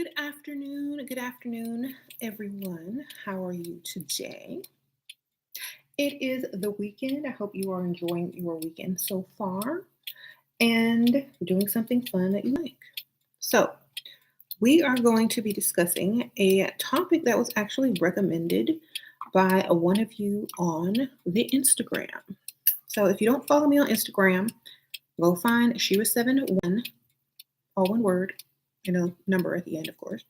Good afternoon, everyone. How are you today? It is the weekend. I hope you are enjoying your weekend so far and doing something fun that you like. So, we are going to be discussing a topic that was actually recommended by one of you on the Instagram. So, if you don't follow me on Instagram, go find SheRaSeven1, all one word, and a number at the end, of course.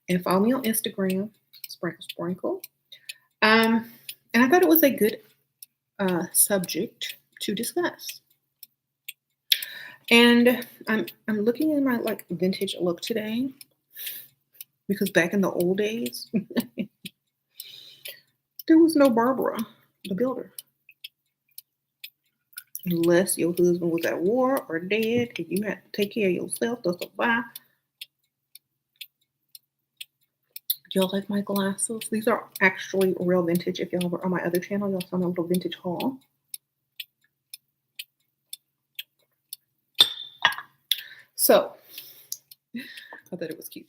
And follow me on Instagram, sprinkle sprinkle. Um, and I thought it was a good subject to discuss. And I'm looking at my like vintage look today because back in the old days there was no Barbara the Builder. Unless your husband was at war or dead and you had to take care of yourself to survive. Do y'all like my glasses? These are actually real vintage. If y'all were on my other channel, y'all saw my little vintage haul. So, I thought it was cute.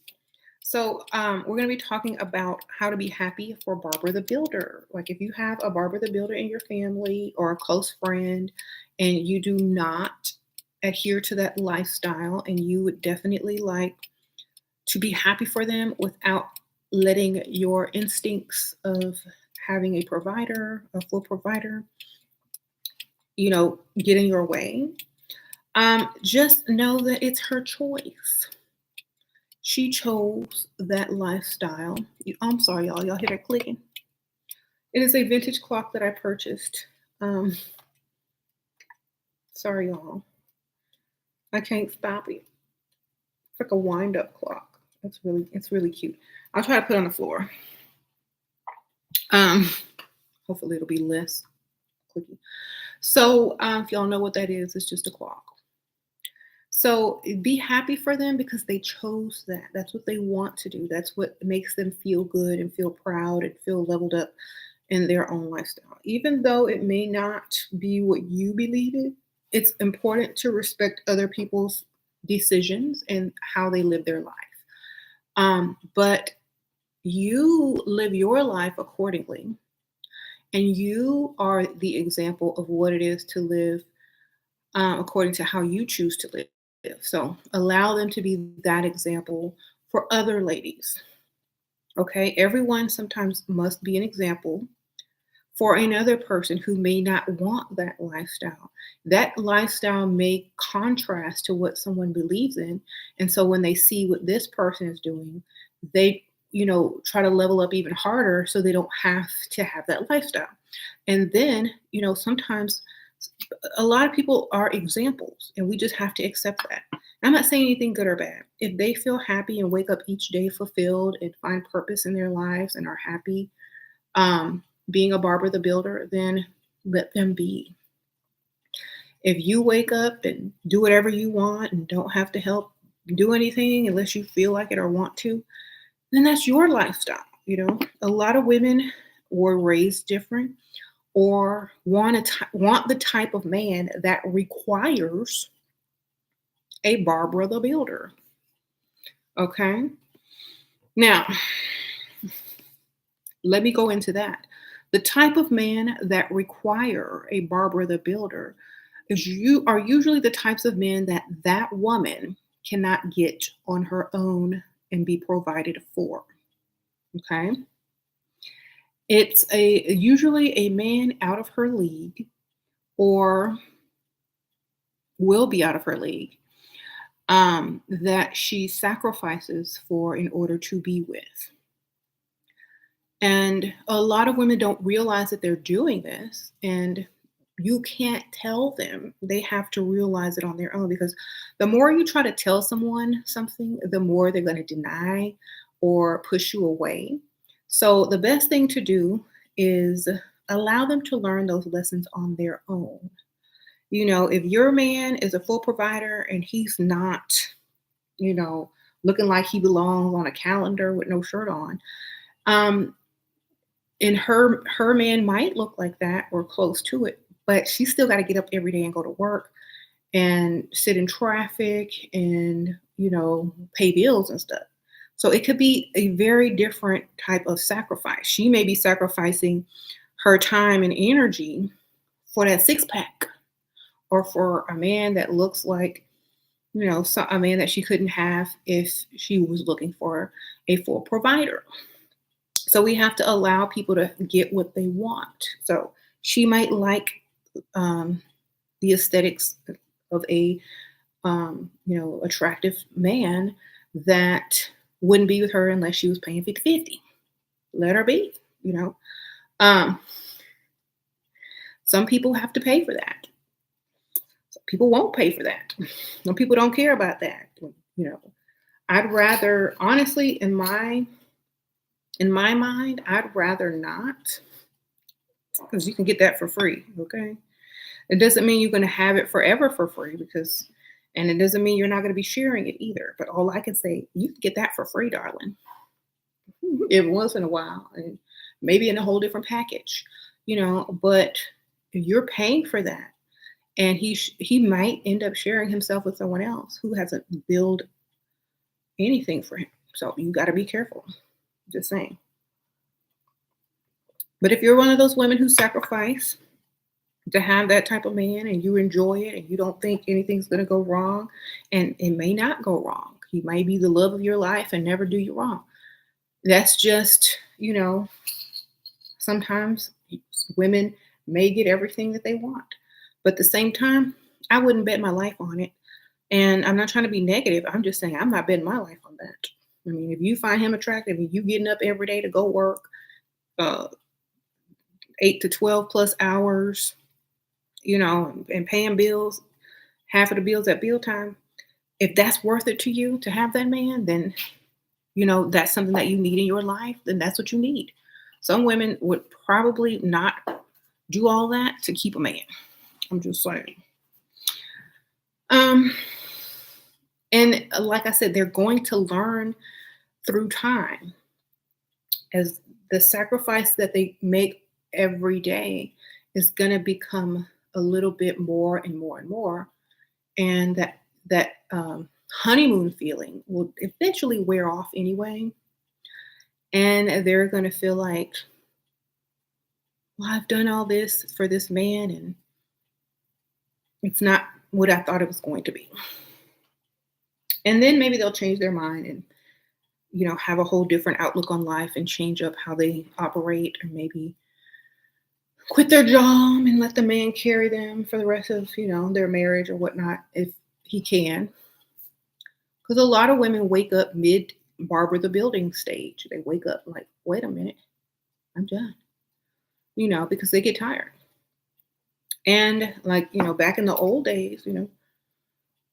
So, we're going to be talking about how to be happy for Barbara the Builder. Like, if you have a Barbara the Builder in your family or a close friend and you do not adhere to that lifestyle, and you would definitely like to be happy for them without letting your instincts of having a provider, a full provider, get in your way. Just know that it's her choice. She chose that lifestyle. I'm sorry, y'all. Y'all hear that clicking? It is a vintage clock that I purchased. Sorry, y'all. I can't stop it. It's like a wind-up clock. It's really cute. I'll try to put it on the floor. Hopefully it'll be less clicky. So if y'all know what that is, it's just a clock. So be happy for them because they chose that. That's what they want to do. That's what makes them feel good and feel proud and feel leveled up in their own lifestyle. Even though it may not be what you believe in, it's important to respect other people's decisions and how they live their life. But you live your life accordingly. And you are the example of what it is to live according to how you choose to live. So allow them to be that example for other ladies. Okay, everyone sometimes must be an example for another person who may not want that lifestyle. That lifestyle may contrast to what someone believes in. And so when they see what this person is doing, they try to level up even harder so they don't have to have that lifestyle. And then, sometimes a lot of people are examples and we just have to accept that. I'm not saying anything good or bad. If they feel happy and wake up each day fulfilled and find purpose in their lives and are happy being a Barbara the Builder, then let them be. If you wake up and do whatever you want and don't have to help do anything unless you feel like it or want to, then that's your lifestyle. A lot of women were raised different or want the type of man that requires a Barbara the Builder. Okay? Now, let me go into that. The type of man that require a Barbara the Builder are usually the types of men that woman cannot get on her own and be provided for. Okay? It's usually a man out of her league or will be out of her league that she sacrifices for in order to be with. And a lot of women don't realize that they're doing this, and you can't tell them. They have to realize it on their own, because the more you try to tell someone something, the more they're going to deny or push you away. So the best thing to do is allow them to learn those lessons on their own. If your man is a full provider and he's not, looking like he belongs on a calendar with no shirt on, and her man might look like that or close to it, but she's still got to get up every day and go to work and sit in traffic and, pay bills and stuff. So it could be a very different type of sacrifice. She may be sacrificing her time and energy for that six pack, or for a man that looks like, a man that she couldn't have if she was looking for a full provider. So we have to allow people to get what they want. So she might like um, the aesthetics of a attractive man that wouldn't be with her unless she was paying 50-50. Let her be, you know. Um, some people have to pay for that. Some people won't pay for that. Some people don't care about that. You know, I'd rather, honestly, in my mind, I'd rather not, because you can get that for free. Okay. It doesn't mean you're going to have it forever for free, and it doesn't mean you're not going to be sharing it either. But all I can say, you can get that for free, darling, every once in a while, and maybe in a whole different package, but if you're paying for that, and he might end up sharing himself with someone else who hasn't billed anything for him. So you got to be careful. Just saying. But if you're one of those women who sacrifice to have that type of man, and you enjoy it, and you don't think anything's going to go wrong, and it may not go wrong, he may be the love of your life and never do you wrong. That's just, sometimes women may get everything that they want, but at the same time, I wouldn't bet my life on it. And I'm not trying to be negative. I'm just saying I'm not betting my life on that. I mean, if you find him attractive and you getting up every day to go work, uh, 8 to 12 plus hours, and paying bills, half of the bills at bill time, if that's worth it to you to have that man, then, that's something that you need in your life, then that's what you need. Some women would probably not do all that to keep a man. I'm just saying. Um, and like I said, they're going to learn through time, as the sacrifice that they make every day is going to become a little bit more and more and more, and that honeymoon feeling will eventually wear off anyway, and they're going to feel like, well, I've done all this for this man, and it's not what I thought it was going to be. And then maybe they'll change their mind and have a whole different outlook on life and change up how they operate, or maybe quit their job and let the man carry them for the rest of, their marriage or whatnot, if he can. Because a lot of women wake up mid Barbara the Building stage. They wake up like, wait a minute, I'm done. Because they get tired. And like, back in the old days,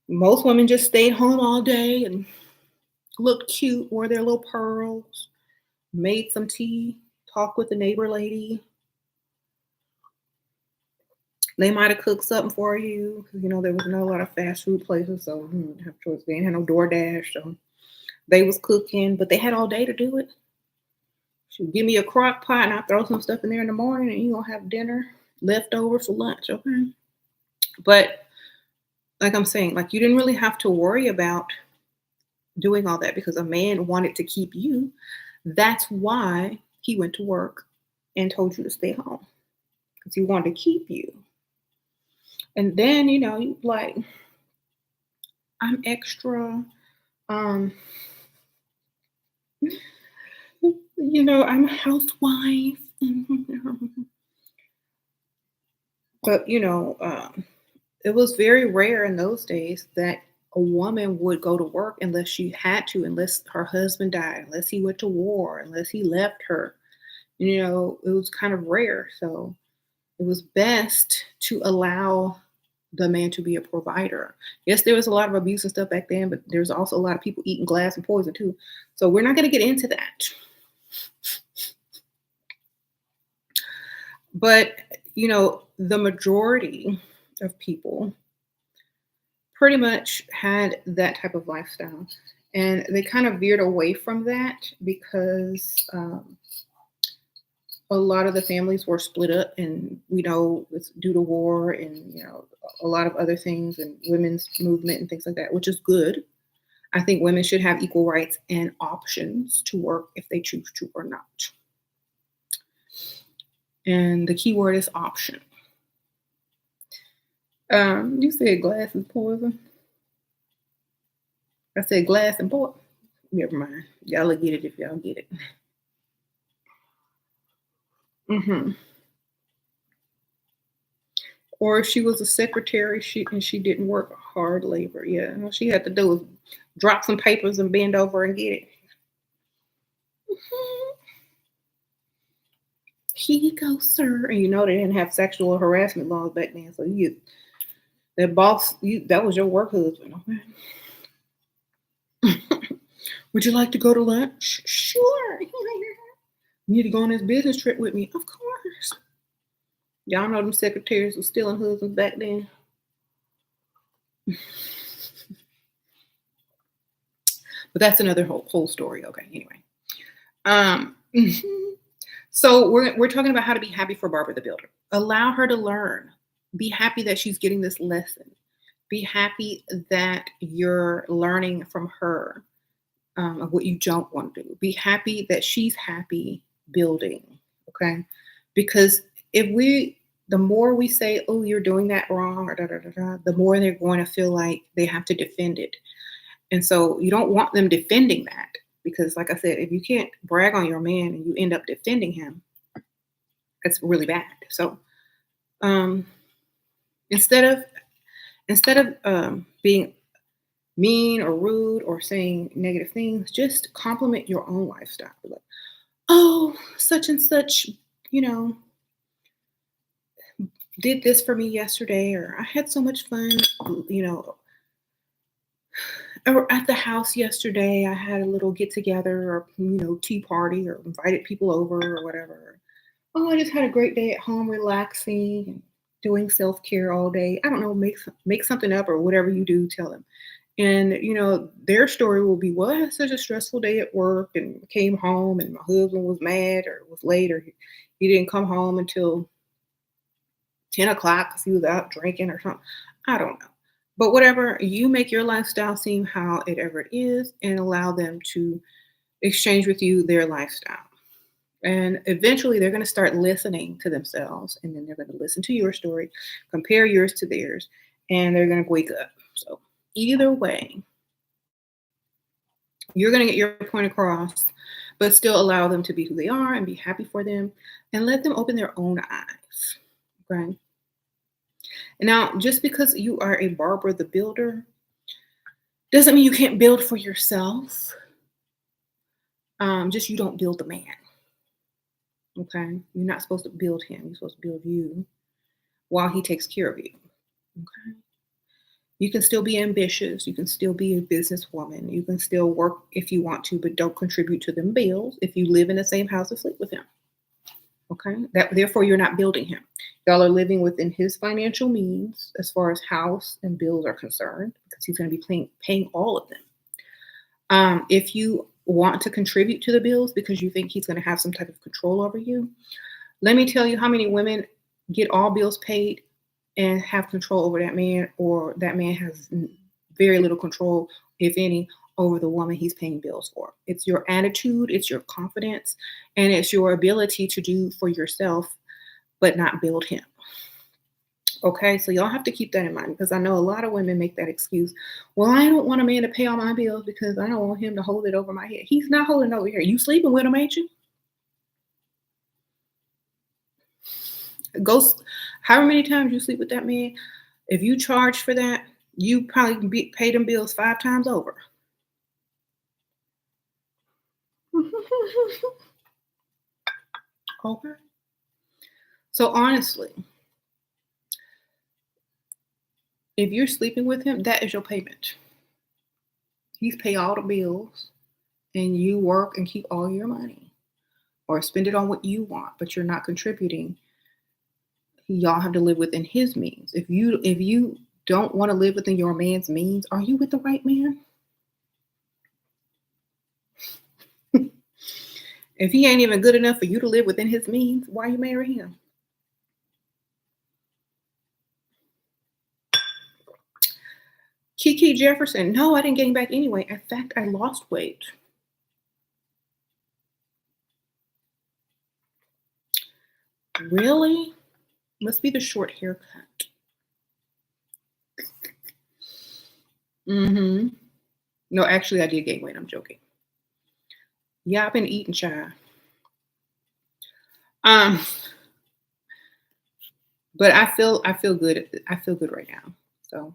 most women just stayed home all day and looked cute, wore their little pearls, made some tea, talked with the neighbor lady. They might have cooked something for you, because there was not a lot of fast food places, so you didn't have choice. They didn't have no DoorDash, so they was cooking, but they had all day to do it. She'd give me a crock pot, and I'll throw some stuff in there in the morning, and you're gonna have dinner leftover for lunch, okay? But like I'm saying, like, you didn't really have to worry about doing all that because a man wanted to keep you. That's why he went to work and told you to stay home, because he wanted to keep you. And then, you like, I'm extra, I'm a housewife. But, it was very rare in those days that a woman would go to work unless she had to, unless her husband died, unless he went to war, unless he left her. It was kind of rare. So it was best to allow the man to be a provider. Yes, there was a lot of abuse and stuff back then, but there's also a lot of people eating glass and poison too. So we're not going to get into that. But, the majority of people pretty much had that type of lifestyle. And they kind of veered away from that because a lot of the families were split up, and we know it's due to war and a lot of other things, and women's movement and things like that, which is good. I think women should have equal rights and options to work if they choose to or not. And the key word is option. You said glass is poison. I said glass and poison. Never mind. Y'all will get it if y'all get it. hmm Or if she was a secretary, she didn't work hard labor. Yeah, all she had to do was drop some papers and bend over and get it. Mhm. Here you go, sir. And you know they didn't have sexual harassment laws back then, so you that boss, that was your work husband. Okay? Would you like to go to lunch? Sure. You need to go on this business trip with me. Of course. Y'all know them secretaries was stealing husbands back then. But that's another whole story. Okay, anyway. Um, so we're talking about how to be happy for Barbara the Builder. Allow her to learn. Be happy that she's getting this lesson. Be happy that you're learning from her of what you don't want to do. Be happy that she's happy building. Okay, because the more we say, "Oh, you're doing that wrong," or da da da da, the more they're going to feel like they have to defend it. And so you don't want them defending that because, like I said, if you can't brag on your man and you end up defending him, it's really bad. So um, instead of being mean or rude or saying negative things, just compliment your own lifestyle. Like, oh, such and such, you know, did this for me yesterday, or I had so much fun, you know, or at the house yesterday, I had a little get together or, tea party or invited people over or whatever. Oh, I just had a great day at home, relaxing and doing self care all day. I don't know, make something up or whatever you do, tell them. And their story will be, well, I had such a stressful day at work and came home and my husband was mad or was late or he didn't come home until 10 o'clock because he was out drinking or something. I don't know. But whatever, you make your lifestyle seem how it ever is and allow them to exchange with you their lifestyle. And eventually they're going to start listening to themselves and then they're going to listen to your story, compare yours to theirs, and they're going to wake up. So either way, you're going to get your point across, but still allow them to be who they are and be happy for them and let them open their own eyes. Okay. And now, just because you are a Barbara the Builder doesn't mean you can't build for yourself. Just you don't build the man. Okay. You're not supposed to build him. You're supposed to build you while he takes care of you. Okay. You can still be ambitious. You can still be a businesswoman. You can still work if you want to, but don't contribute to them bills if you live in the same house and sleep with him. Okay. Therefore, you're not building him. Y'all are living within his financial means as far as house and bills are concerned, because he's going to be paying all of them. If you want to contribute to the bills because you think he's going to have some type of control over you, let me tell you how many women get all bills paid and have control over that man, or that man has very little control, if any, over the woman he's paying bills for. It's your attitude, it's your confidence, and it's your ability to do for yourself, but not build him. Okay, so y'all have to keep that in mind, because I know a lot of women make that excuse. Well, I don't want a man to pay all my bills because I don't want him to hold it over my head. He's not holding it over here. You sleeping with him, ain't you? Go, however many times you sleep with that man, if you charge for that, you probably can pay them bills 5 times over. Okay. So honestly, if you're sleeping with him, that is your payment. He's pay all the bills and you work and keep all your money or spend it on what you want, but you're not contributing. Y'all have to live within his means. If you don't want to live within your man's means, are you with the right man? If he ain't even good enough for you to live within his means, why you marry him? Kiki Jefferson, no, I didn't gain back anyway. In fact, I lost weight. Really? Must be the short haircut. Mm-hmm. No, actually, I did gain weight. I'm joking. Yeah, I've been eating, child. Um, but I feel good. I feel good right now. So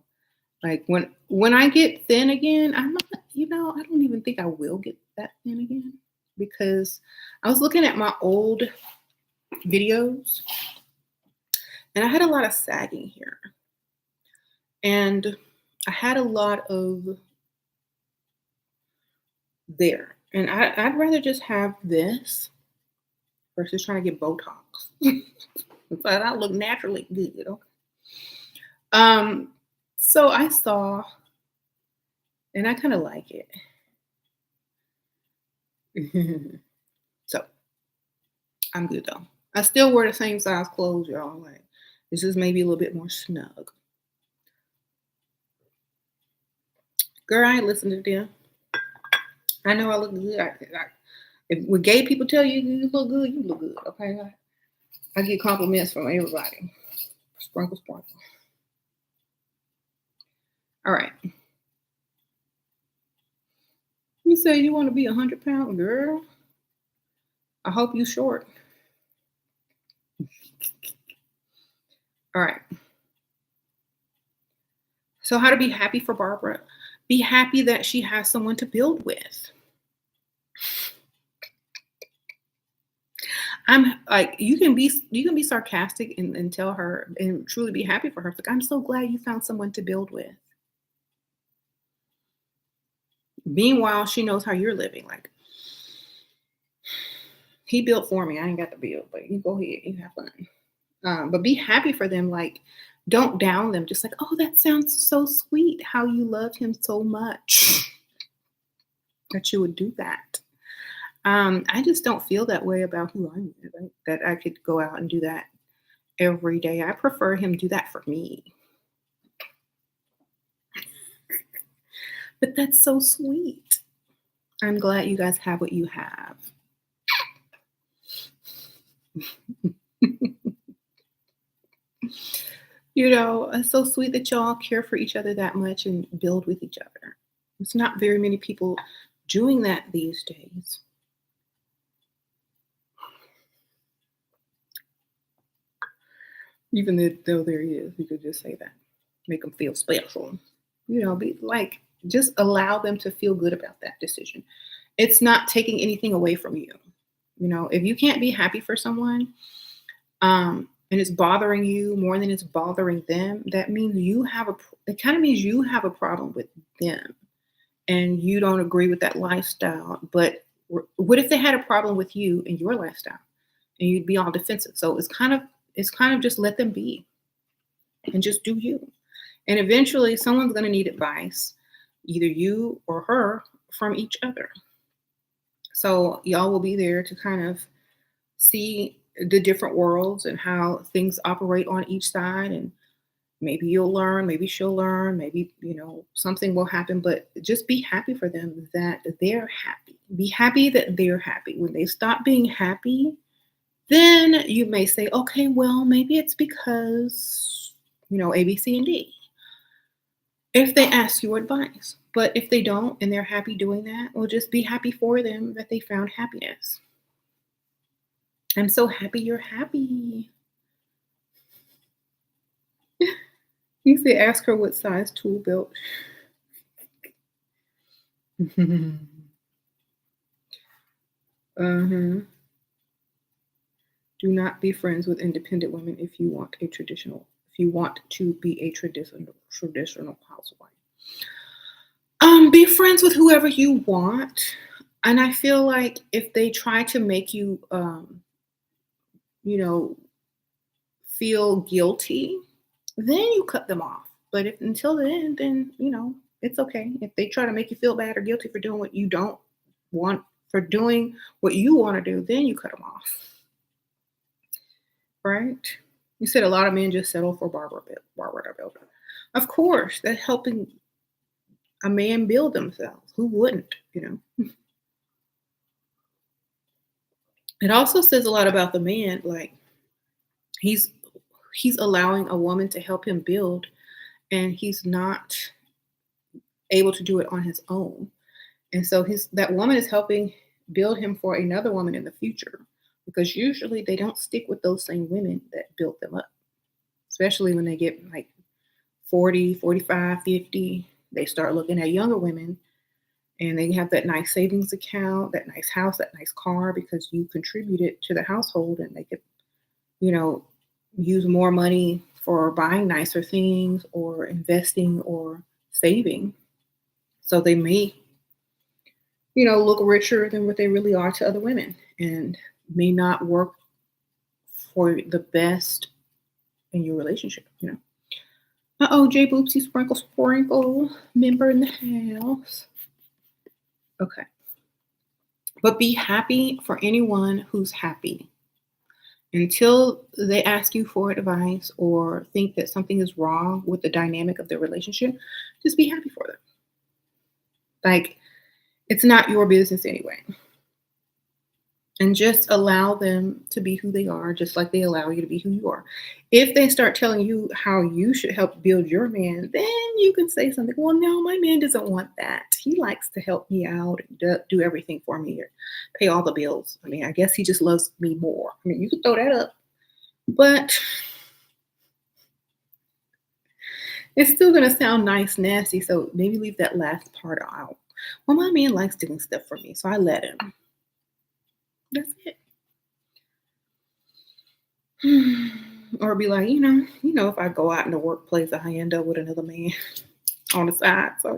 like when I get thin again, I'm not. I don't even think I will get that thin again because I was looking at my old videos and I had a lot of sagging here, and I had a lot of there, and I'd rather just have this versus trying to get Botox. But I look naturally good. Okay. Um, so I saw, and I kind of like it. So I'm good though. I still wear the same size clothes, y'all. Like this is maybe a little bit more snug. Girl, I ain't listening to them. I know I look good. If when gay people tell you you look good, you look good. Okay, I get compliments from everybody. Sprinkle, sprinkle. All right. You say you want to be 100 pound girl. I hope you short. All right. So how to be happy for Barbara? Be happy that she has someone to build with. I'm like you can be sarcastic and tell her and truly be happy for her. Like I'm so glad you found someone to build with. Meanwhile, she knows how you're living. Like he built for me. I ain't got to build, but you go ahead, you have fun. But be happy for them. Like don't down them. Just like, oh, that sounds so sweet. How you love him so much that you would do that. I just don't feel that way about who I'm with, right? That I could go out and do that every day. I prefer him do that for me. But that's so sweet. I'm glad you guys have what you have. It's so sweet that y'all care for each other that much and build with each other. It's not very many people doing that these days. Even though there is, you could just say that. Make them feel special. Be like, just allow them to feel good about that decision. It's not taking anything away from you. If you can't be happy for someone, and it's bothering you more than it's bothering them, that means it kind of means you have a problem with them and you don't agree with that lifestyle. But what if they had a problem with you and your lifestyle and you'd be all defensive? So it's kind of just let them be and just do you. And eventually someone's going to need advice, either you or her, from each other. So y'all will be there to kind of see the different worlds and how things operate on each side. And maybe you'll learn, maybe she'll learn, maybe, something will happen, but just be happy for them that they're happy. Be happy that they're happy. When they stop being happy, then you may say, okay, well, maybe it's because, A, B, C, and D. If they ask you advice. But if they don't and they're happy doing that, well, just be happy for them that they found happiness. I'm so happy you're happy. You say ask her what size tool belt. Uh-huh. Do not be friends with independent women if you want to be a traditional housewife. Be friends with whoever you want. And I feel like if they try to make you you know, feel guilty, then you cut them off. But if until then, then it's okay. If they try to make you feel bad or guilty for doing what you don't want, for doing what you want to do, then you cut them off. Right? You said a lot of men just settle for Barbara Builder. Of course, that's helping. a man build themselves. Who wouldn't, you know? It also says a lot about the man, like he's he's allowing a woman to help him build, and he's not able to do it on his own. And so his that woman is helping build him for another woman in the future, because usually they don't stick with those same women that built them up, especially when they get like 40, 45, 50. They start looking at younger women, and they have that nice savings account, that nice house, that nice car, because you contributed to the household, and they could, you know, use more money for buying nicer things or investing or saving. So they may, look richer than what they really are to other women, and may not work for the best in your relationship. Uh-oh, J Boopsie Sprinkle Sprinkle, member in the house. Okay. But be happy for anyone who's happy. Until they ask you for advice or think that something is wrong with the dynamic of their relationship, just be happy for them. Like, it's not your business anyway. And just allow them to be who they are, just like they allow you to be who you are. If they start telling you how you should help build your man, then you can say something. Well, no, my man doesn't want that. He likes to help me out and do everything for me or pay all the bills. I mean, I guess he just loves me more. I mean, you can throw that up, but it's still going to sound nice, nasty. So maybe leave that last part out. Well, my man likes doing stuff for me, so I let him. That's it. Or be like, if I go out in the workplace, I end up with another man on the side. So,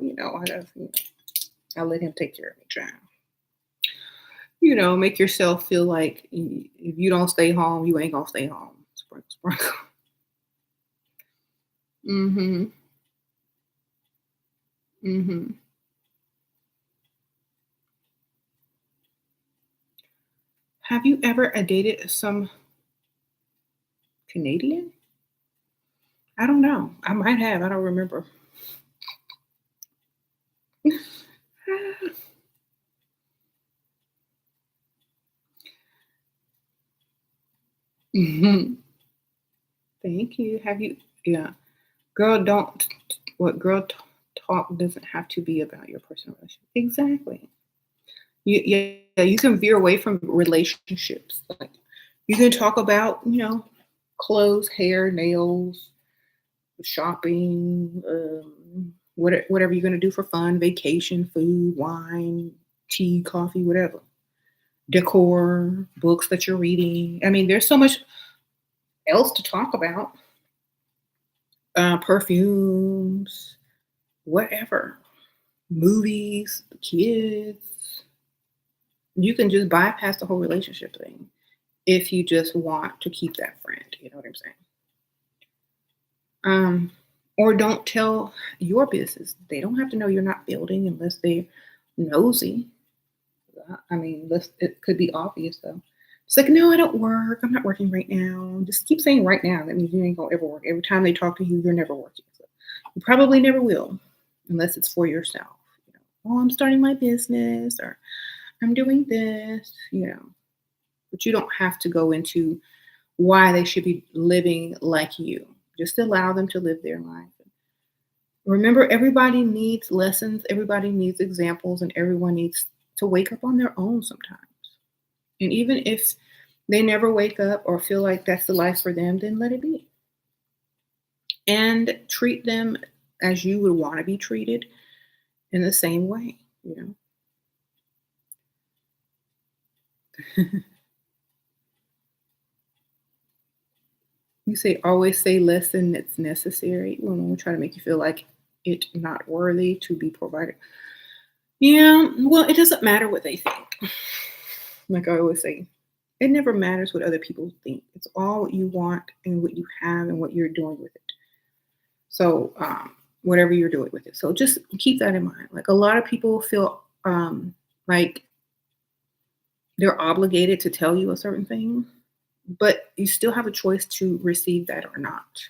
I let him take care of me, child. Make yourself feel like if you don't stay home, you ain't gonna stay home. Sprinkle, sprinkle. Mm-hmm. Mm-hmm. Have you ever dated some Canadian? I don't know. I might have. I don't remember. Mhm. Thank you. Have you? Yeah. Girl, don't. What talk doesn't have to be about your personal relationship. Exactly. Yeah, you can veer away from relationships. Like you can talk about, clothes, hair, nails, shopping, whatever you're gonna do for fun, vacation, food, wine, tea, coffee, whatever. Decor, books that you're reading. I mean, there's so much else to talk about. Perfumes, whatever. Movies, kids. You can just bypass the whole relationship thing if you just want to keep that friend. You know what I'm saying? Or don't tell your business. They don't have to know you're not building unless they're nosy. I mean, it could be obvious though. It's like, no, I don't work. I'm not working right now. Just keep saying right now. That means you ain't gonna ever work. Every time they talk to you, you're never working. So you probably never will, unless it's for yourself. Oh, I'm starting my business, or I'm doing this. But you don't have to go into why they should be living like you. Just allow them to live their life. Remember, everybody needs lessons, everybody needs examples, and everyone needs to wake up on their own sometimes. And even if they never wake up or feel like that's the life for them, then let it be. And treat them as you would want to be treated in the same way. You say always say less than it's necessary when we try to make you feel like it's not worthy to be provided. Yeah, well, it doesn't matter what they think. Like I always say, it never matters what other people think. It's all what you want and what you have and what you're doing with it. So, whatever you're doing with it. So just keep that in mind. Like a lot of people feel like they're obligated to tell you a certain thing, but you still have a choice to receive that or not.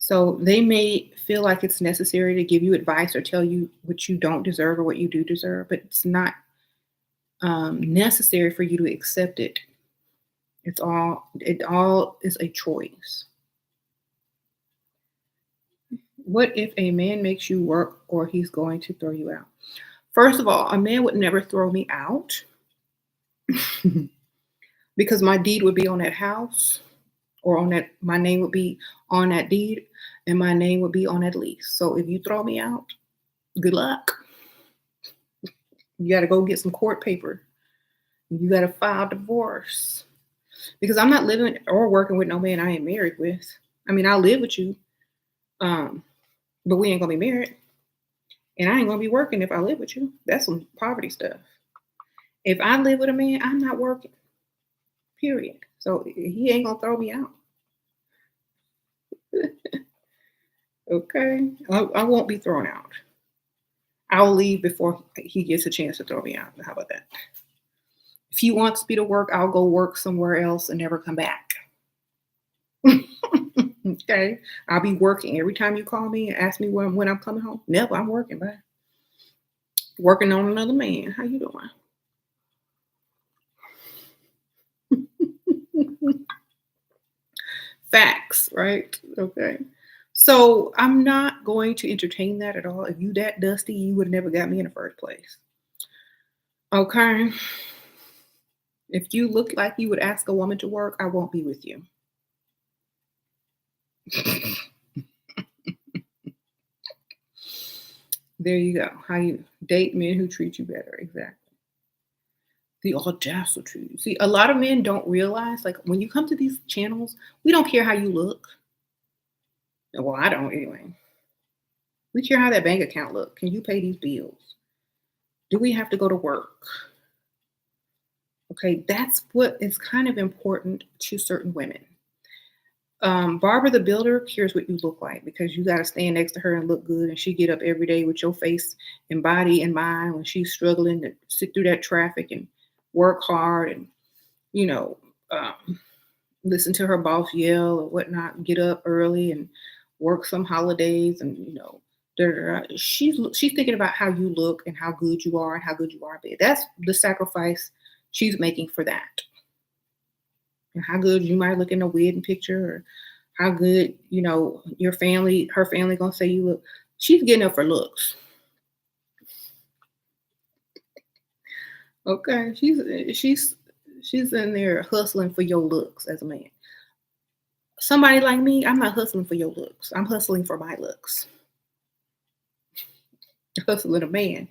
So they may feel like it's necessary to give you advice or tell you what you don't deserve or what you do deserve, but it's not necessary for you to accept it. It all is a choice. What if a man makes you work or he's going to throw you out? First of all, a man would never throw me out because my deed would be on that house or on that, my name would be on that deed and my name would be on that lease. So if you throw me out, good luck. You got to go get some court paper. You got to file divorce because I'm not living or working with no man I ain't married with. I mean, I'll live with you, but we ain't gonna be married, and I ain't gonna be working if I live with you. That's some poverty stuff. If I live with a man, I'm not working. Period. So he ain't gonna throw me out. Okay, I won't be thrown out. I'll leave before he gets a chance to throw me out. How about that? If he wants me to work, I'll go work somewhere else and never come back. Okay, I'll be working every time you call me and ask me when I'm coming home. Never, I'm working, but working on another man. How you doing? Facts, right? Okay. So I'm not going to entertain that at all. If you that dusty, you would have never got me in the first place. Okay. If you look like you would ask a woman to work, I won't be with you. There you go. How you date men who treat you better. Exactly. The audacity. See, a lot of men don't realize, like, when you come to these channels, we don't care how you look. Well, I don't anyway. We care how that bank account look. Can you pay these bills? Do we have to go to work? Okay, that's what is kind of important to certain women. Barbara the Builder cares what you look like because you got to stand next to her and look good, and she get up every day with your face and body in mind when she's struggling to sit through that traffic and work hard and you know listen to her boss yell or whatnot, get up early and work some holidays and she's thinking about how you look and how good you are and how good you are in bed. That's the sacrifice she's making for that. And how good you might look in a wedding picture or how good, her family gonna say you look. She's getting up for looks. Okay. She's in there hustling for your looks as a man. Somebody like me, I'm not hustling for your looks. I'm hustling for my looks. Hustling a man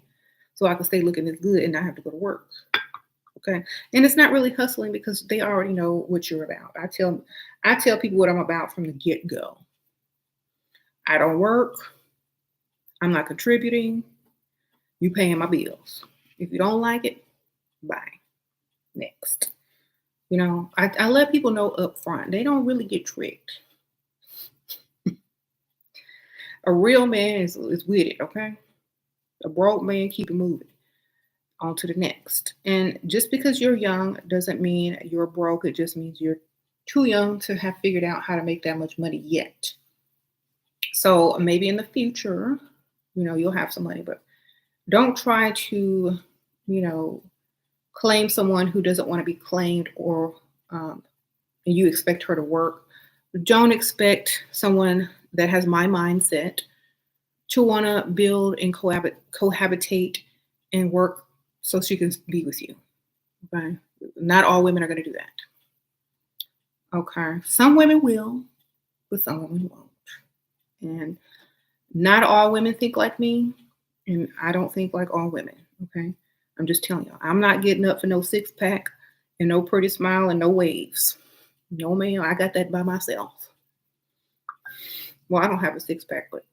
so I can stay looking as good and not have to go to work. Okay. And it's not really hustling because they already know what you're about. I tell people what I'm about from the get-go. I don't work. I'm not contributing. You paying my bills. If you don't like it, bye. Next. I let people know up front. They don't really get tricked. A real man is with it, okay? A broke man, keep it moving. On to the next. And just because you're young doesn't mean you're broke. It just means you're too young to have figured out how to make that much money yet. So maybe in the future, you'll have some money, but don't try to, claim someone who doesn't want to be claimed or and you expect her to work. Don't expect someone that has my mindset to want to build and cohabitate and work so she can be with you. Okay? Not all women are going to do that. Okay. Some women will, but some women won't. And not all women think like me, and I don't think like all women. Okay. I'm just telling you, I'm not getting up for no six pack and no pretty smile and no waves. No, ma'am, I got that by myself. Well, I don't have a six pack, but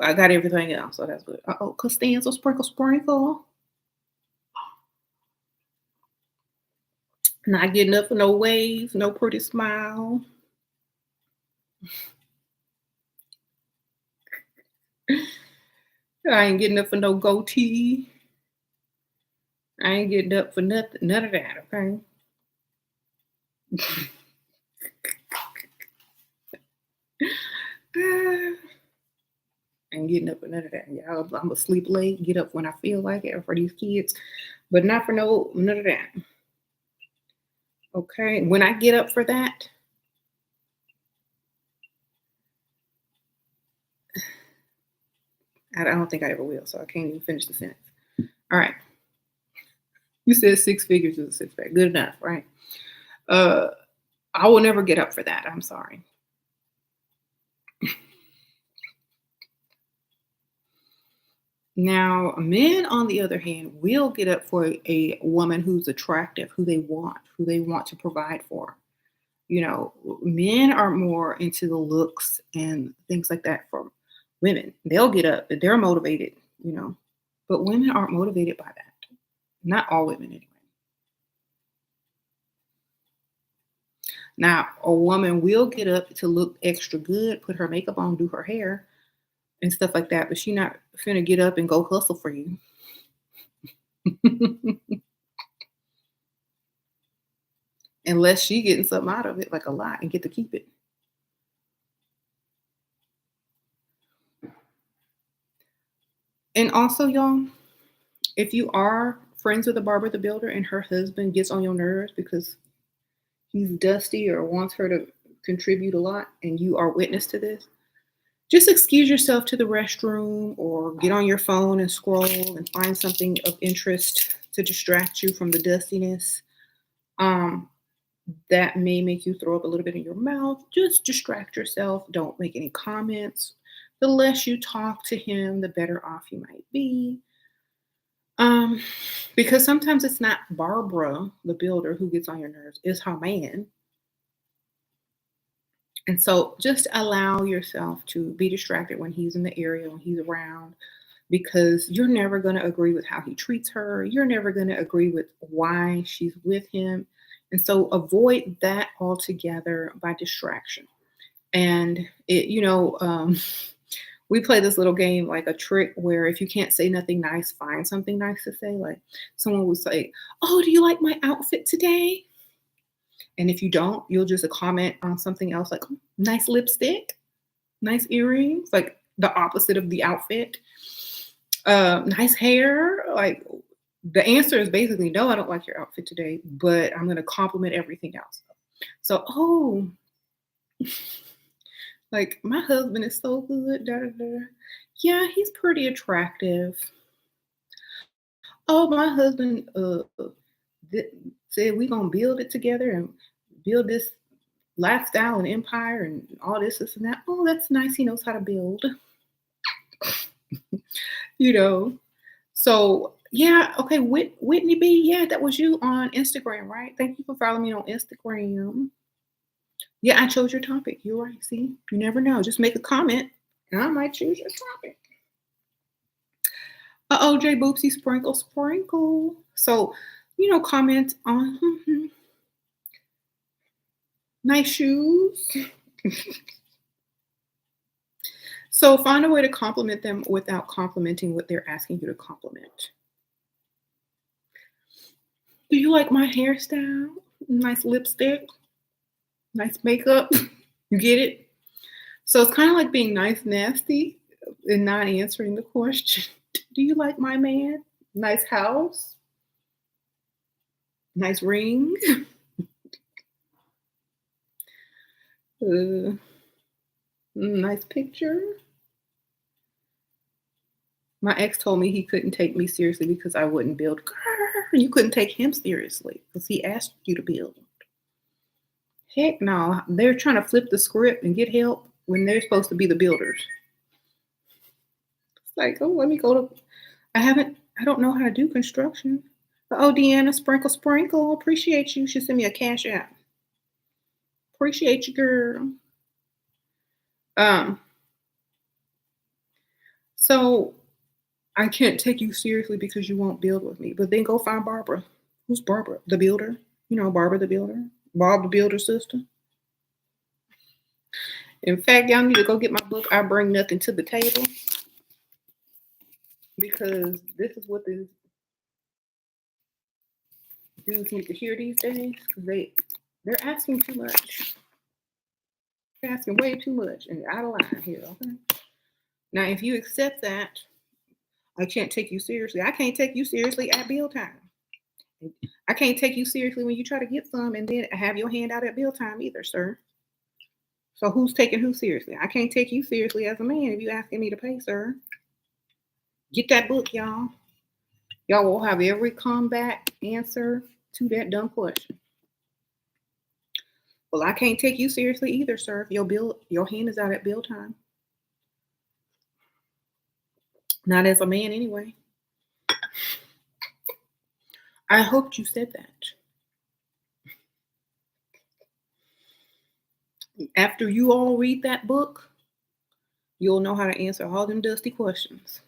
I got everything else, so that's good. Costanza, sprinkle, sprinkle. Not getting up for no waves, no pretty smile. I ain't getting up for no goatee. I ain't getting up for nothing, none of that, okay? Ain't getting up for none of that. Yeah, I'm gonna sleep late, get up when I feel like it for these kids, but not for none of that. Okay. When I get up for that, I don't think I ever will. So I can't even finish the sentence. All right. You said six figures is a six pack. Good enough, right? Uh, I will never get up for that. I'm sorry. Now, men, on the other hand, will get up for a woman who's attractive, who they want to provide for. You know, men are more into the looks and things like that for women. They'll get up, they're motivated, you know, but women aren't motivated by that. Not all women, anyway. Now, a woman will get up to look extra good, put her makeup on, do her hair, and stuff like that, but she not finna get up and go hustle for you. Unless she getting something out of it, like a lot, and get to keep it. And also, y'all, if you are friends with a barber the builder and her husband gets on your nerves because he's dusty or wants her to contribute a lot and you are witness to this, just excuse yourself to the restroom or get on your phone and scroll and find something of interest to distract you from the dustiness. Um, that may make you throw up a little bit in your mouth. Just distract yourself. Don't make any comments. The less you talk to him, the better off you might be. Um, because sometimes it's not Barbara, the builder, who gets on your nerves, it's her man. And so just allow yourself to be distracted when he's in the area, when he's around, because you're never going to agree with how he treats her. You're never going to agree with why she's with him. And so avoid that altogether by distraction. And we play this little game like a trick where if you can't say nothing nice, find something nice to say. Like someone would say, "Oh, do you like my outfit today?" And if you don't, you'll just comment on something else like nice lipstick, nice earrings, like the opposite of the outfit. Nice hair. Like the answer is basically no, I don't like your outfit today, but I'm gonna compliment everything else. So, oh, like my husband is so good. Da, da, da. Yeah, he's pretty attractive. Oh, my husband th- said we gonna build it together and build this lifestyle and empire and all this and that. Oh, that's nice. He knows how to build. you know. So yeah, okay, Whitney B. Yeah, that was you on Instagram, right? Thank you for following me on Instagram. Yeah, I chose your topic. You're right. See, you never know. Just make a comment, and I might choose your topic. J Boopsie Sprinkle Sprinkle. So, comment on nice shoes. So find a way to compliment them without complimenting what they're asking you to compliment. Do you like my hairstyle? Nice lipstick, nice makeup. You get it? So it's kind of like being nice, nasty, and not answering the question. Do you like my man? Nice house, nice ring, uh, nice picture. My ex told me he couldn't take me seriously because I wouldn't build. Girl, you couldn't take him seriously because he asked you to build. Heck no. They're trying to flip the script and get help when they're supposed to be the builders. It's like, oh, let me go to. I don't know how to do construction. But, oh, Deanna, sprinkle, sprinkle. Appreciate you. She sent me a cash app. Appreciate you, girl. Um, so I can't take you seriously because you won't build with me. But then go find Barbara. Who's Barbara? The builder? Barbara the builder? Bob the builder sister? In fact, y'all need to go get my book, I Bring Nothing to the Table. Because this is what these dudes need to hear these days. Because they're asking too much. They're asking way too much and out of line here, okay? Now, if you accept that, I can't take you seriously. I can't take you seriously at bill time. I can't take you seriously when you try to get some and then have your hand out at bill time either, sir. So who's taking who seriously? I can't take you seriously as a man if you asking me to pay, sir. Get that book, y'all. Y'all will have every comeback answer to that dumb question. Well, I can't take you seriously either, sir. If your hand is out at bill time. Not as a man, anyway. I hoped you said that. After you all read that book, you'll know how to answer all them dusty questions,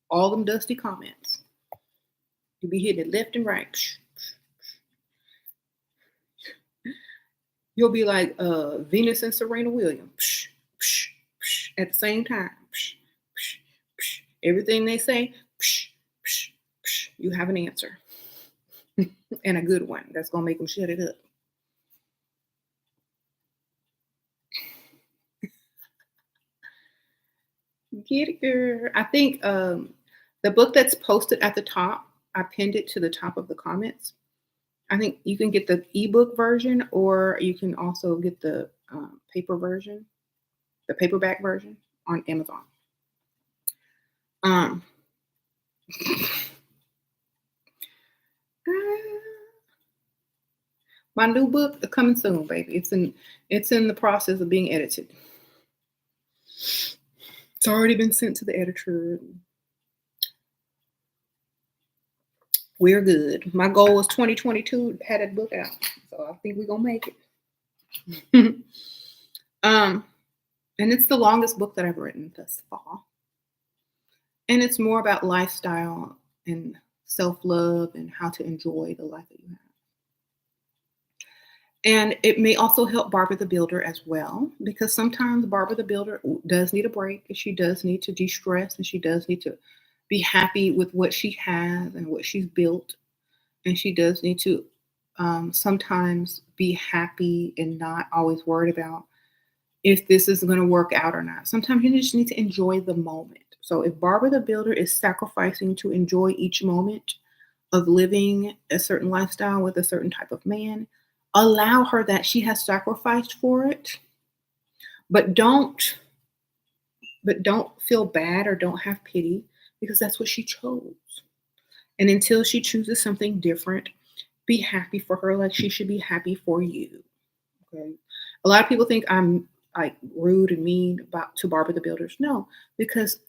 all them dusty comments. You'll be hitting it left and right. You'll be like Venus and Serena Williams at the same time. Everything they say, you have an answer. And a good one that's going to make them shut it up. Get it, girl. I think the book that's posted at the top, I pinned it to the top of the comments. I think you can get the ebook version, or you can also get the paper version, the paperback version on Amazon. My new book coming soon, baby. It's in the process of being edited. It's already been sent to the editor. We're good. My goal was 2022 to have that book out, so I think we're gonna make it. And it's the longest book that I've written thus far, and it's more about lifestyle and self-love and how to enjoy the life that you have. And it may also help Barbara the Builder as well, because sometimes Barbara the Builder does need a break, and she does need to de-stress, and she does need to be happy with what she has and what she's built. And she does need to sometimes be happy and not always worried about if this is going to work out or not. Sometimes you just need to enjoy the moment. So if Barbara the Builder is sacrificing to enjoy each moment of living a certain lifestyle with a certain type of man, allow her that. She has sacrificed for it, but don't feel bad or don't have pity, because that's what she chose. And until she chooses something different, be happy for her like she should be happy for you. Okay. A lot of people think I'm like rude and mean to Barbara the Builders. No, because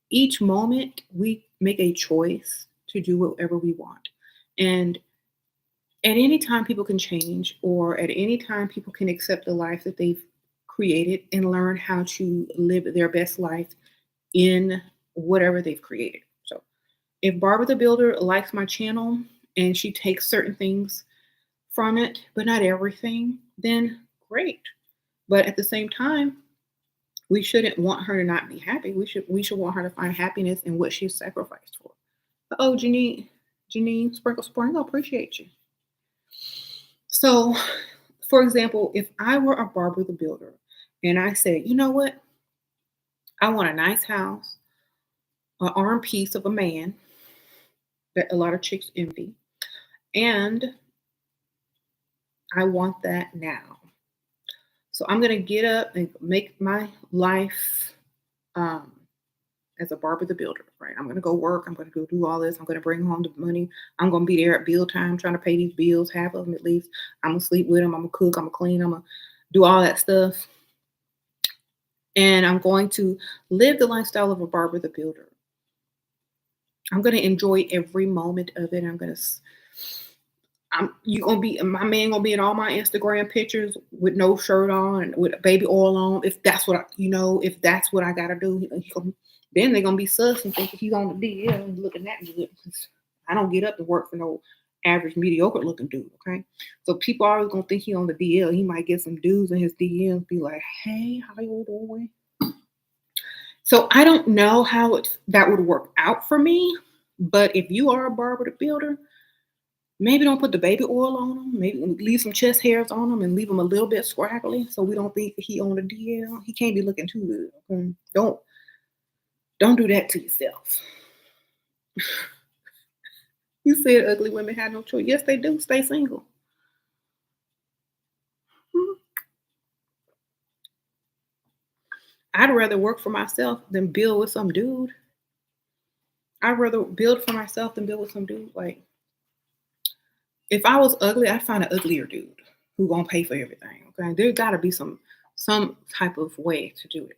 each moment we make a choice to do whatever we want. And at any time people can change, or at any time people can accept the life that they've created and learn how to live their best life in whatever they've created. So if Barbara the Builder likes my channel and she takes certain things from it, but not everything, then great. But at the same time, we shouldn't want her to not be happy. We should want her to find happiness in what she's sacrificed for. Oh, Janine Sprinkle Spring, I appreciate you. So, for example, if I were a Barbara the Builder and I said, you know what? I want a nice house, an arm piece of a man that a lot of chicks envy, and I want that now. So I'm going to get up and make my life as a Barbara the Builder, right? I'm going to go work. I'm going to go do all this. I'm going to bring home the money. I'm going to be there at bill time trying to pay these bills, half of them at least. I'm going to sleep with them. I'm going to cook. I'm going to clean. I'm going to do all that stuff. And I'm going to live the lifestyle of a Barbara the Builder. I'm going to enjoy every moment of it. My man gonna be in all my Instagram pictures with no shirt on and with baby oil on. If that's what if that's what I gotta do, then they're gonna be sus and think he's on the DL and looking that good. I don't get up to work for no average mediocre looking dude. Okay, so people are always gonna think he's on the DL. He might get some dudes in his DL be like, "Hey, how you doing?" So I don't know how that would work out for me. But if you are a Barbara the Builder, Maybe don't put the baby oil on them. Maybe leave some chest hairs on them and leave them a little bit scraggly so we don't think he on the DL. He can't be looking too good. Okay? Don't do that to yourself. You said ugly women have no choice. Yes, they do. Stay single. Mhm. I'd rather work for myself than build with some dude. I'd rather build for myself than build with some dude. Like, if I was ugly, I'd find an uglier dude who gonna pay for everything. Okay, there gotta be some type of way to do it.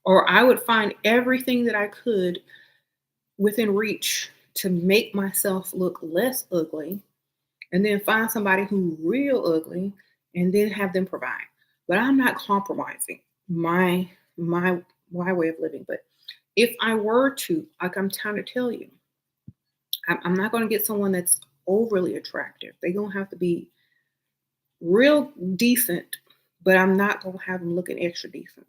Or I would find everything that I could within reach to make myself look less ugly, and then find somebody who's real ugly, and then have them provide. But I'm not compromising my my way of living. But if I were to, like I'm trying to tell you, I'm not going to get someone that's overly attractive. They're going to have to be real decent, but I'm not going to have them looking extra decent.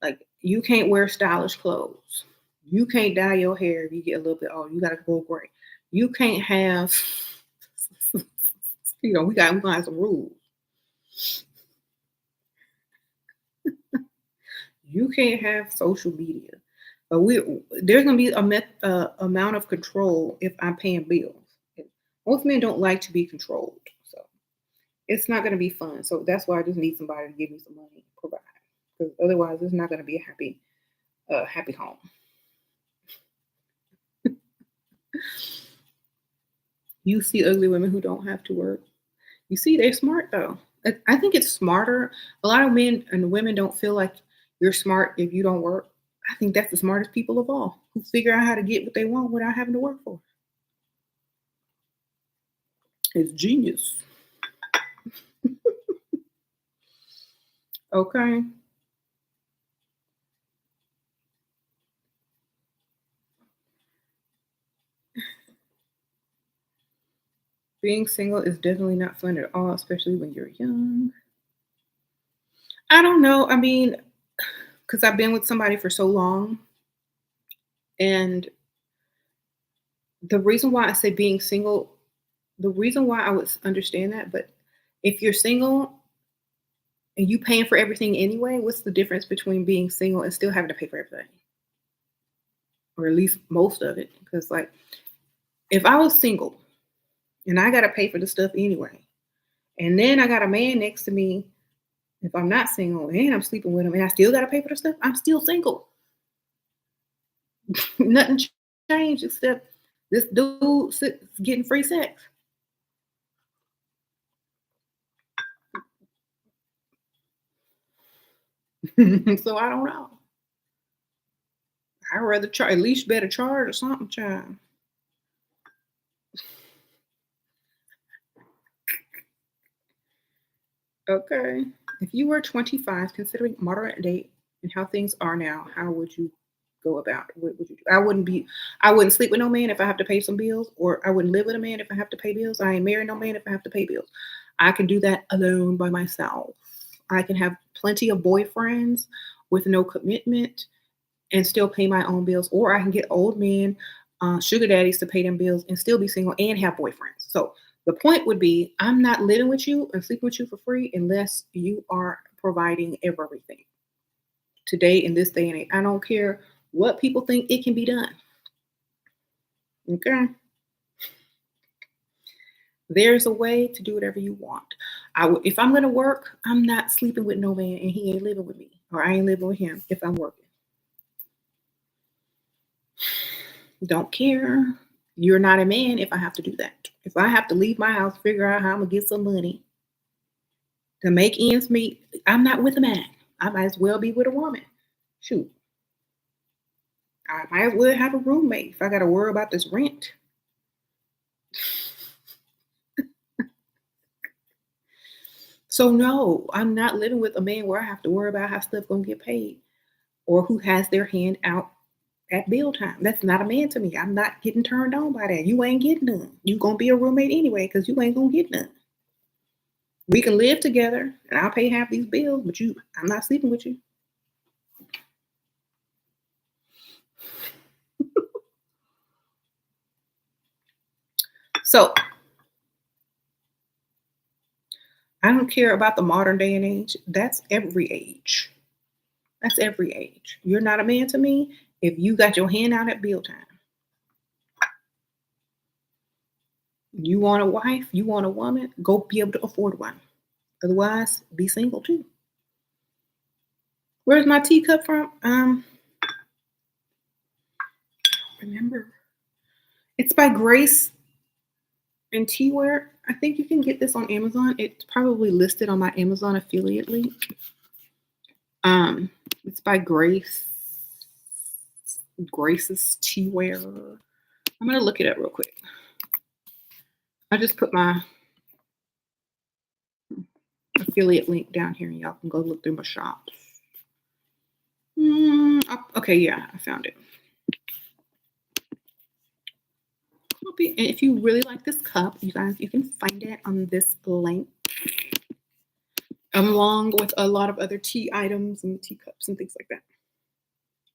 Like you can't wear stylish clothes. You can't dye your hair if you get a little bit old. You got to go gray. You can't have, we gonna have some rules. You can't have social media. But there's gonna be amount of control if I'm paying bills. Most men don't like to be controlled, so it's not gonna be fun. So that's why I just need somebody to give me some money, provide, because otherwise it's not gonna be a happy home. You see ugly women who don't have to work. You see, they're smart though. I think it's smarter. A lot of men and women don't feel like you're smart if you don't work. I think that's the smartest people of all who figure out how to get what they want without having to work for it. It's genius. Okay. Being single is definitely not fun at all, especially when you're young. I don't know. I mean, because I've been with somebody for so long, and the reason why I say being single, the reason why I would understand that, but if you're single and you paying for everything anyway, what's the difference between being single and still having to pay for everything? Or at least most of it. Because like if I was single and I gotta pay for the stuff anyway, and then I got a man next to me, if I'm not single and I'm sleeping with him and I still gotta pay for the stuff, I'm still single. Nothing changed except this dude getting free sex. So I don't know. I'd rather at least better charge or something, child. Okay. If you were 25, considering moderate date and how things are now, how would you go about it? What would you do? I wouldn't sleep with no man if I have to pay some bills, or I wouldn't live with a man if I have to pay bills. I ain't married no man if I have to pay bills. I can do that alone by myself. I can have plenty of boyfriends with no commitment and still pay my own bills, or I can get old men, sugar daddies to pay them bills and still be single and have boyfriends. So the point would be, I'm not living with you and sleeping with you for free unless you are providing everything. Today in this day and age, I don't care what people think, it can be done. Okay, there's a way to do whatever you want. If I'm gonna work, I'm not sleeping with no man, and he ain't living with me, or I ain't living with him if I'm working. Don't care. You're not a man if I have to do that. If I have to leave my house, figure out how I'm gonna get some money to make ends meet, I'm not with a man. I might as well be with a woman. Shoot, I might as well have a roommate if I got to worry about this rent. So no, I'm not living with a man where I have to worry about how stuff gonna get paid or who has their hand out at bill time. That's not a man to me. I'm not getting turned on by that. You ain't getting none. You gonna be a roommate anyway because you ain't gonna get none. We can live together and I'll pay half these bills, but I'm not sleeping with you. So I don't care about the modern day and age. That's every age. That's every age. You're not a man to me if you got your hand out at bill time. You want a wife, you want a woman, go be able to afford one. Otherwise, be single too. Where's my teacup from? Remember. It's by Grace and Teaware. I think you can get this on Amazon. It's probably listed on my Amazon affiliate link. It's by Grace's Teaware. I'm gonna look it up real quick. I just put my affiliate link down here, and y'all can go look through my shops. Okay, yeah, I found it. And if you really like this cup, you guys, you can find it on this link, along with a lot of other tea items and teacups and things like that.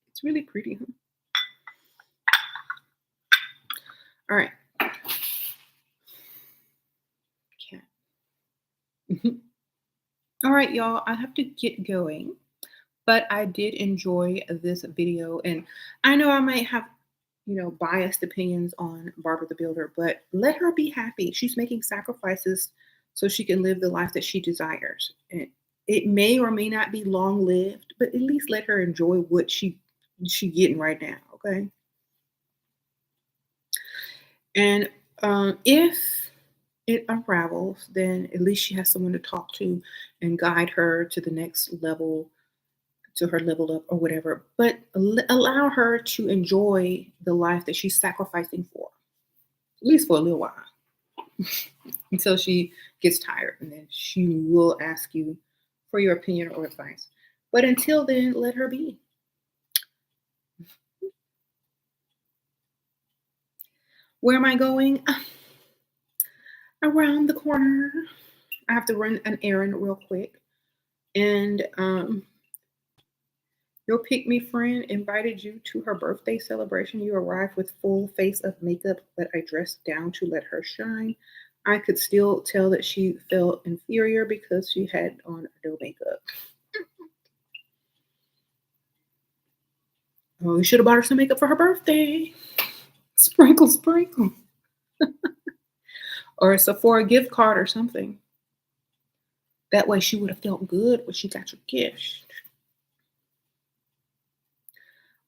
It's really pretty, huh? All right. Okay. All right, y'all, I have to get going, but I did enjoy this video, and I know I might have, biased opinions on Barbara the Builder, but let her be happy. She's making sacrifices so she can live the life that she desires. And it may or may not be long lived, but at least let her enjoy what she getting right now, okay? And if it unravels, then at least she has someone to talk to and guide her to the next level, to her level up or whatever. But allow her to enjoy the life that she's sacrificing for, at least for a little while, until she gets tired, and then she will ask you for your opinion or advice. But until then, let her be. Where am I going? Around the corner. I have to run an errand real quick. And your pick-me friend invited you to her birthday celebration. You arrived with full face of makeup, but I dressed down to let her shine. I could still tell that she felt inferior because she had on no makeup. Oh, you should have bought her some makeup for her birthday. Sprinkle, sprinkle. Or a Sephora gift card or something. That way she would have felt good when she got your gift.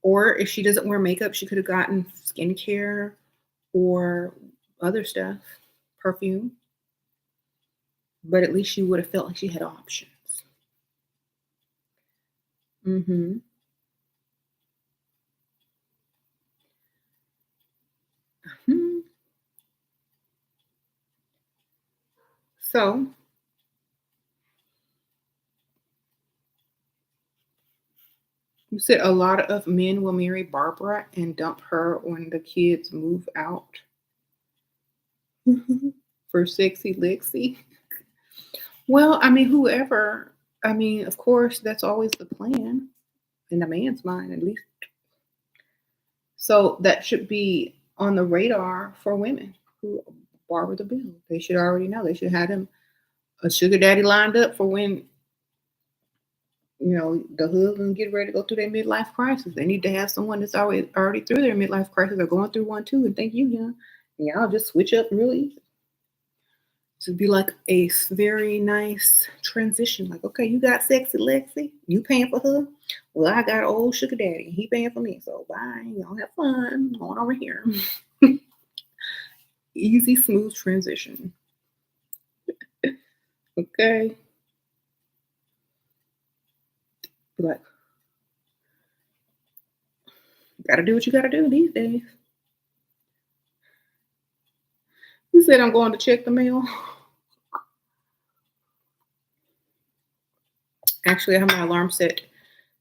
Or if she doesn't wear makeup, she could have gotten skincare or other stuff, perfume. But at least she would have felt like she had options. Mm-hmm. So, you said a lot of men will marry Barbara and dump her when the kids move out for sexy Lexi. Well, I mean, whoever, I mean, of course, that's always the plan in a man's mind, at least. So that should be on the radar for women who Barbara the Bill. They should already know. They should have them a sugar daddy lined up for when the husband get ready to go through their midlife crisis. They need to have someone that's already through their midlife crisis or going through one too, and think young. And y'all just switch up really easy. To be like a very nice transition. Like, okay, you got sexy Lexi, you paying for her. Well, I got old sugar daddy, he paying for me. So bye, y'all have fun. Going over here. Easy, smooth transition. Okay. Be like, you gotta do what you gotta do these days. You said I'm going to check the mail. Actually, I have my alarm set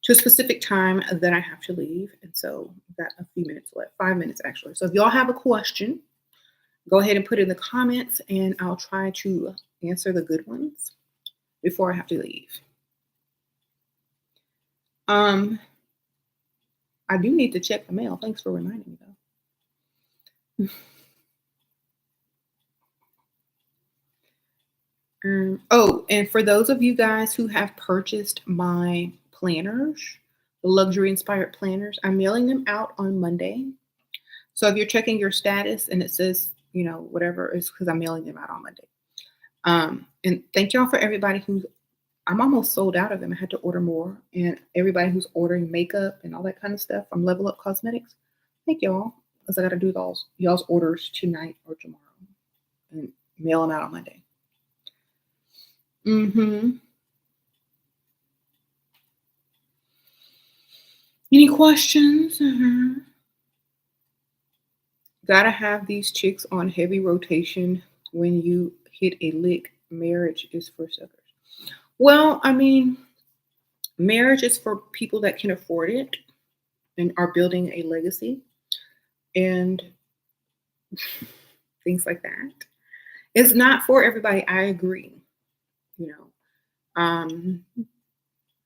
to a specific time that I have to leave. And so I've got a few minutes left, 5 minutes actually. So if y'all have a question, go ahead and put it in the comments and I'll try to answer the good ones before I have to leave. I do need to check the mail. Thanks for reminding me though. Oh, and for those of you guys who have purchased my planners, the luxury inspired planners, I'm mailing them out on Monday. So if you're checking your status and it says, whatever, it's because I'm mailing them out on Monday. And thank y'all for everybody who's, I'm almost sold out of them. I had to order more. And everybody who's ordering makeup and all that kind of stuff from Level Up Cosmetics, thank y'all. Because I got to do y'all's orders tonight or tomorrow and mail them out on Monday. Any questions? Gotta have these chicks on heavy rotation when you hit a lick. Marriage is for suckers. Well, I mean, marriage is for people that can afford it and are building a legacy and things like that. It's not for everybody. I agree. You know,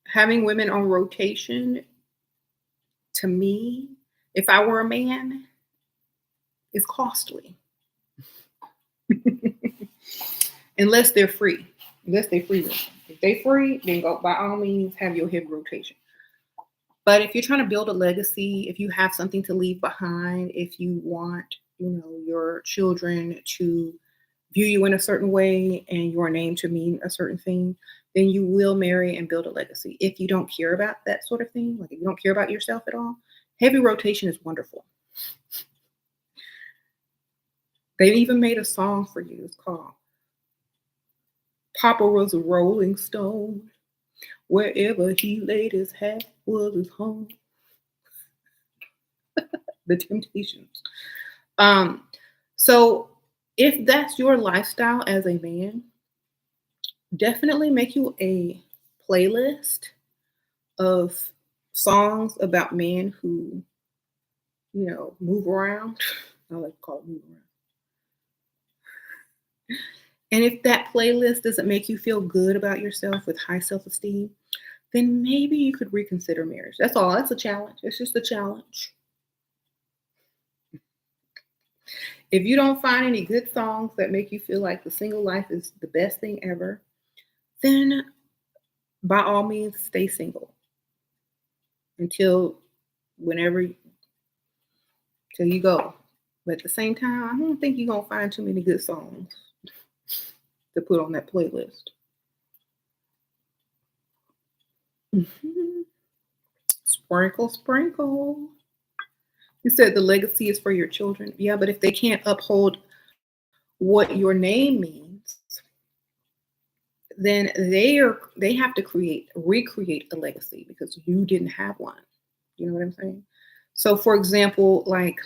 having women on rotation, to me, if I were a man, is costly. Unless they're free. Unless they're free. If they're free, then go by all means have your heavy rotation. But if you're trying to build a legacy, if you have something to leave behind, if you want, your children to view you in a certain way and your name to mean a certain thing, then you will marry and build a legacy. If you don't care about that sort of thing, like if you don't care about yourself at all, heavy rotation is wonderful. They even made a song for you. It's called Papa Was a Rolling Stone. Wherever he laid his hat was his home. The Temptations. So if that's your lifestyle as a man, definitely make you a playlist of songs about men who, move around. I like to call it move around. And if that playlist doesn't make you feel good about yourself with high self-esteem, then maybe you could reconsider marriage. That's all. That's a challenge. It's just a challenge. If you don't find any good songs that make you feel like the single life is the best thing ever, then by all means stay single until till you go. But at the same time, I don't think you're gonna find too many good songs to put on that playlist. Sprinkle, sprinkle. You said the legacy is for your children. Yeah, but if they can't uphold what your name means, then they have to recreate a legacy because you didn't have one. You know what I'm saying? So for example, like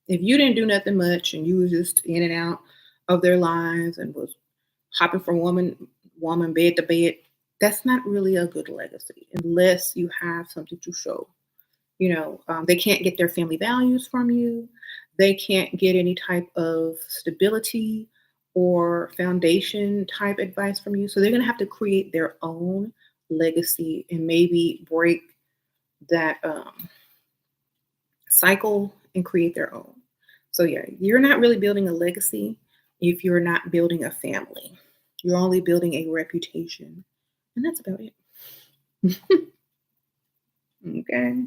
if you didn't do nothing much and you was just in and out of their lives and was hopping from woman bed to bed, that's not really a good legacy unless you have something to show. They can't get their family values from you. They can't get any type of stability or foundation type advice from you. So they're going to have to create their own legacy and maybe break that cycle and create their own. So yeah, you're not really building a legacy if you're not building a family. You're only building a reputation. And that's about it. Okay.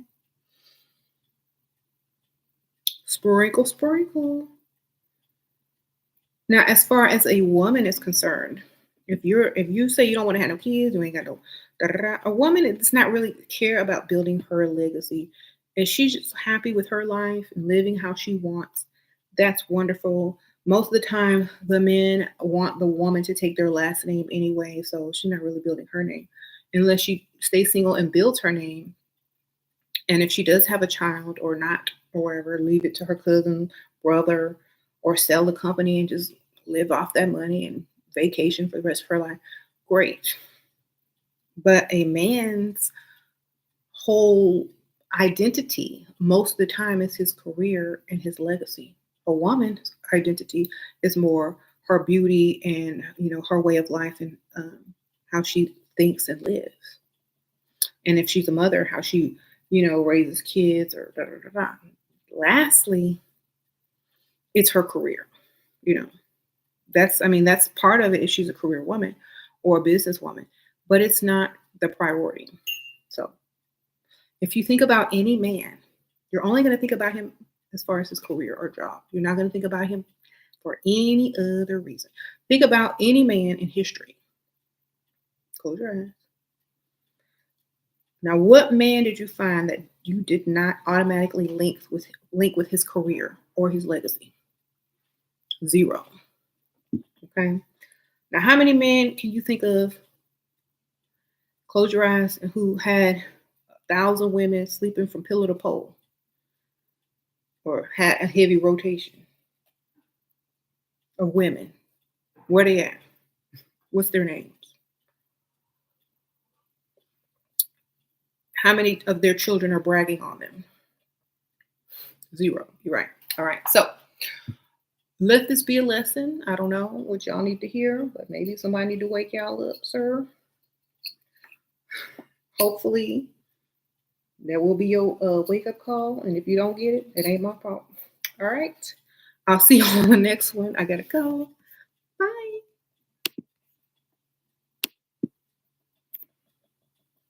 Sprinkle, sprinkle. Now, as far as a woman is concerned, if you say you don't want to have no kids, you ain't got no a woman does not really care about building her legacy. If she's just happy with her life and living how she wants, that's wonderful. Most of the time, the men want the woman to take their last name anyway, so she's not really building her name unless she stays single and builds her name. And if she does have a child or not, or whatever, leave it to her cousin, brother, or sell the company and just live off that money and vacation for the rest of her life. Great. But a man's whole identity, most of the time, is his career and his legacy. A woman's identity is more her beauty and her way of life and how she thinks and lives. And if she's a mother, how she raises kids or da, da, da, da. Lastly, it's her career. That's part of it. Is she's a career woman, or a businesswoman, but it's not the priority. So if you think about any man, you're only going to think about him as far as his career or job. You're not going to think about him for any other reason. Think about any man in history. Close your eyes. Now, what man did you find that you did not automatically link with his career or his legacy? Zero. Okay. Now, how many men can you think of? Close your eyes, and who had 1,000 women sleeping from pillar to pole, or had a heavy rotation of women? Where they at? What's their names? How many of their children are bragging on them? Zero. You're right. All right. So let this be a lesson. I don't know what y'all need to hear, but maybe somebody need to wake y'all up, sir. Hopefully that will be your wake-up call. And if you don't get it, it ain't my fault. All right. I'll see you on the next one. I gotta go.